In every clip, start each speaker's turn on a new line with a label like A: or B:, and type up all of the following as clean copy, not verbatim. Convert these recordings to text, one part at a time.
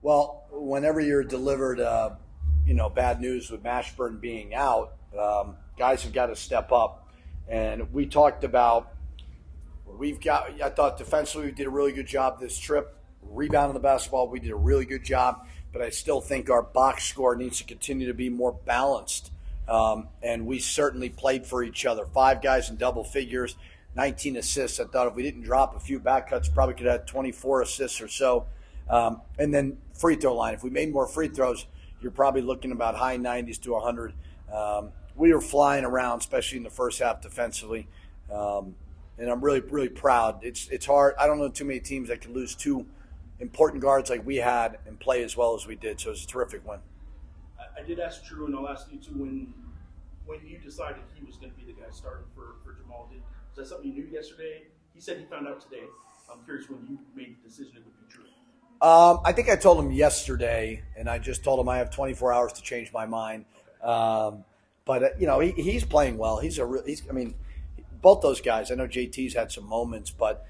A: Well, whenever you're delivered, bad news with Mashburn being out, guys have got to step up. And we talked about I thought defensively we did a really good job this trip. Rebounding the basketball, we did a really good job. But I still think our box score needs to continue to be more balanced. And we certainly played for each other. 5 guys in double figures, 19 assists. I thought if we didn't drop a few back cuts, probably could have had 24 assists or so. And then free throw line. If we made more free throws, you're probably looking about high 90s to 100. We were flying around, especially in the first half defensively. And I'm really, really proud. It's hard. I don't know too many teams that can lose 2 important guards like we had and play as well as we did. So it's a terrific win.
B: I did ask Tru, and I'll ask you too, when you decided he was going to be the guy starting for Jamal, was that something you knew yesterday? He said he found out today. I'm curious when you made the decision it would be Tru.
A: I think I told him yesterday, and I just told him I have 24 hours to change my mind. But he's playing well. Both those guys. I know JT's had some moments, but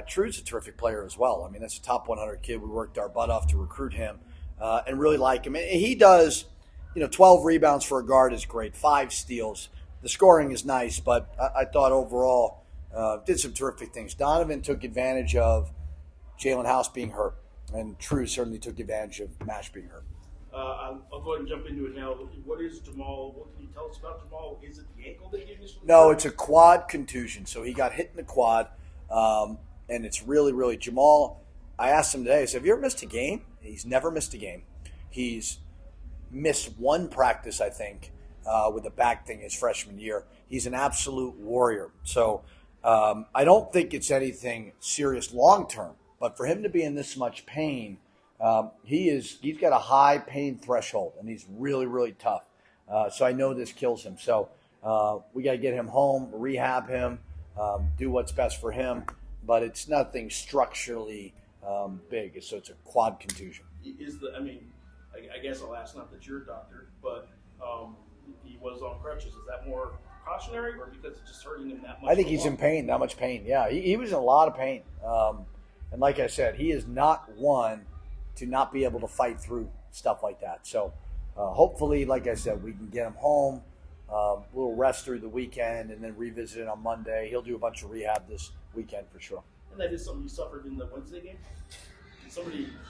A: Tru's a terrific player as well. I mean, that's a top 100 kid. We worked our butt off to recruit him and really like him. And he does, 12 rebounds for a guard is great. 5 steals. The scoring is nice, but I thought overall did some terrific things. Donovan took advantage of Jalen House being hurt, and Tru certainly took advantage of Mash being hurt.
B: I'll go ahead and jump into it now. What is Jamal? What can you tell us about Jamal? Is it the ankle that he initially?
A: No, it's a quad contusion. So he got hit in the quad, and it's really, really Jamal. I asked him today. I said, "Have you ever missed a game?" He's never missed a game. He's missed 1 practice, I think, with a back thing his freshman year. He's an absolute warrior. So I don't think it's anything serious long term. But for him to be in this much pain. He's got a high pain threshold, and he's really, really tough. So I know this kills him. So we got to get him home, rehab him, do what's best for him. But it's nothing structurally big. So it's a quad contusion.
B: I guess I'll ask, not that you're a doctor, but he was on crutches. Is that more cautionary, or because it's just hurting him that much?
A: I think he's in pain, that much pain. Yeah, he was in a lot of pain. And like I said, he is not one to not be able to fight through stuff like that. So hopefully, like I said, we can get him home, a little rest through the weekend, and then revisit it on Monday. He'll do a bunch of rehab this weekend for sure.
B: And that is something you suffered in the Wednesday game?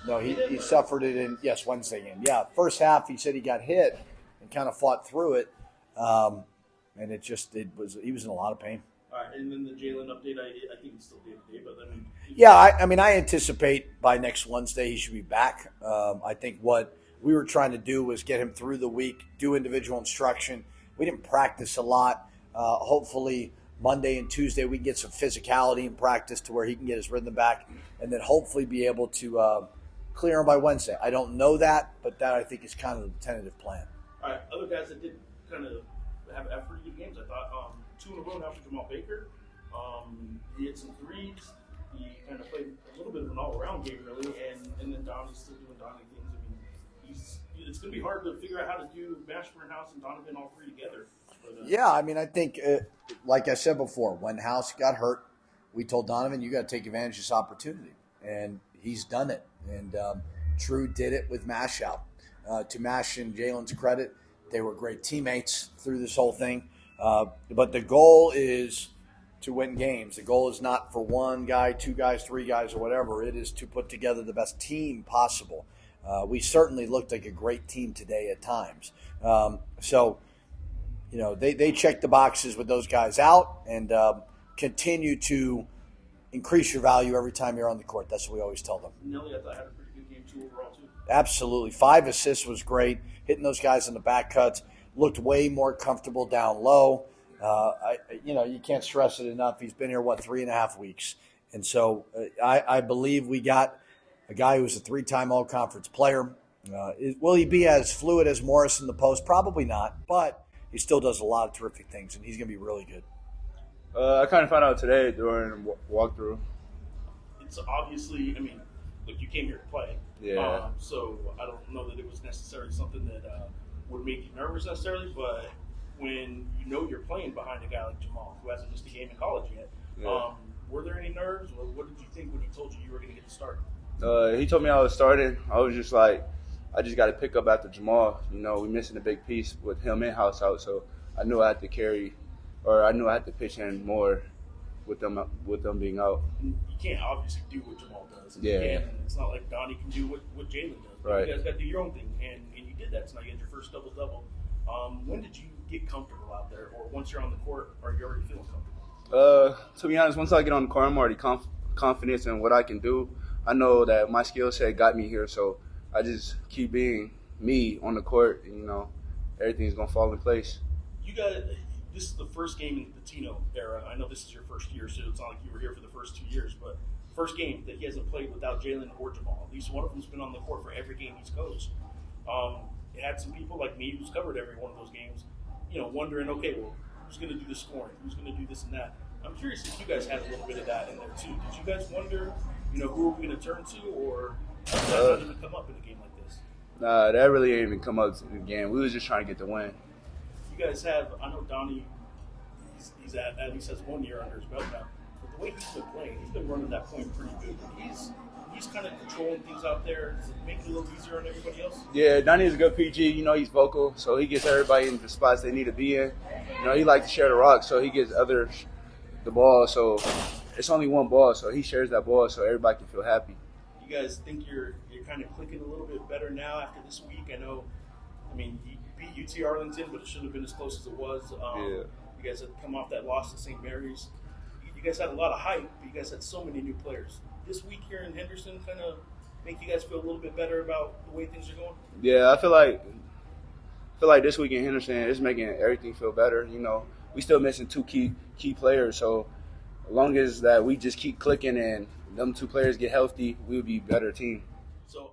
A: No, he suffered it in, Wednesday game. Yeah, first half he said he got hit and kind of fought through it. And he was in a lot of pain.
B: All right, and then the Jalen update, I think it's still day-to-day, but
A: I anticipate by next Wednesday he should be back. I think what we were trying to do was get him through the week, do individual instruction. We didn't practice a lot. Hopefully Monday and Tuesday we can get some physicality in practice to where he can get his rhythm back, and then hopefully be able to clear him by Wednesday. I don't know that, but that I think is kind of the tentative plan.
B: All right, other guys that did kind of have pretty good games, I thought. 2 in a row now for Jamal Baker. He hit some threes. He kind of played a little bit of an all-around game, really, and then Donnie's still doing Donnie things. It's going to be hard to figure out how to do Mashburn, House, and Donovan all 3 together. But,
A: I think, like I said before, when House got hurt, we told Donovan, you got to take advantage of this opportunity, and he's done it. And Tru did it with Mash out. To Mash and Jalen's credit, they were great teammates through this whole thing. But the goal is to win games. The goal is not for 1 guy, 2 guys, 3 guys, or whatever. It is to put together the best team possible. We certainly looked like a great team today at times. They check the boxes with those guys out and continue to increase your value every time you're on the court. That's what we always tell them.
B: Nelly, I thought, had a pretty good game too overall too.
A: Absolutely. 5 assists was great. Hitting those guys in the back cuts. Looked way more comfortable down low. You can't stress it enough. He's been here, 3.5 weeks. And so I believe we got a guy who's a 3-time all-conference player. Will he be as fluid as Morris in the post? Probably not, but he still does a lot of terrific things, and he's going to be really good.
C: I kind of found out today during walkthrough.
B: It's obviously, you came here to play.
C: Yeah.
B: So I don't know that it was necessarily something that would make you nervous necessarily, but when you're playing behind a guy like Jamal, who hasn't missed a game in college yet, were there any nerves? Or what did you think when he told you were going to get the start?
C: He told me I was starting. I was just like, I just got to pick up after Jamal. You know, we missing a big piece with him and House out, so I knew I had to carry, or I knew I had to pitch in more with them being out.
B: You can't obviously do what Jamal does.
C: Yeah.
B: It's not like Donnie can do what Jalen does.
C: Right.
B: You guys got to do your own thing, and you did that. So now you had your first double-double. When did you get comfortable out there, or once you're on the court, are you already feeling comfortable?
C: To be honest, once I get on the court, I'm already confident in what I can do. I know that my skill set got me here, so I just keep being me on the court, and, you know, everything's going to fall in place.
B: You got this is the first game in the Pitino era. I know this is your first year, so it's not like you were here for the first 2 years, but first game that he hasn't played without Jalen or Jamal. At least one of them's been on the court for every game he's coached. It had some people like me who's covered every one of those games, you know, wondering, okay, well, who's going to do the scoring? Who's going to do this and that? I'm curious if you guys had a little bit of that in there too. Did you guys wonder, you know, who are we going to turn to, or does that not even come up in a game like this?
C: Nah, that really ain't even come up in the game. We was just trying to get the win.
B: You guys have, I know Donnie, he's at least has 1 year under his belt now. But the way he's been playing, he's been running that point pretty good. He's kind of controlling things out there. Does it make it a little easier on everybody else?
C: Yeah, Donnie is a good PG. You know, he's vocal, so he gets everybody in the spots they need to be in. You know, he likes to share the rock, so he gives others the ball. So it's only one ball, so he shares that ball so everybody can feel happy.
B: You guys think you're kind of clicking a little bit better now after this week? I mean, you beat UT Arlington, but it shouldn't have been as close as it was.
C: Yeah.
B: You guys had come off that loss to St. Mary's. You guys had a lot of hype, but you guys had so many new players. This week here in Henderson kind of make you guys feel a little bit better about the way things are going?
C: Yeah, I feel like this week in Henderson is making everything feel better. You know, we still missing two key players, so as long as that we just keep clicking and them two players get healthy, we'll be a better team.
B: So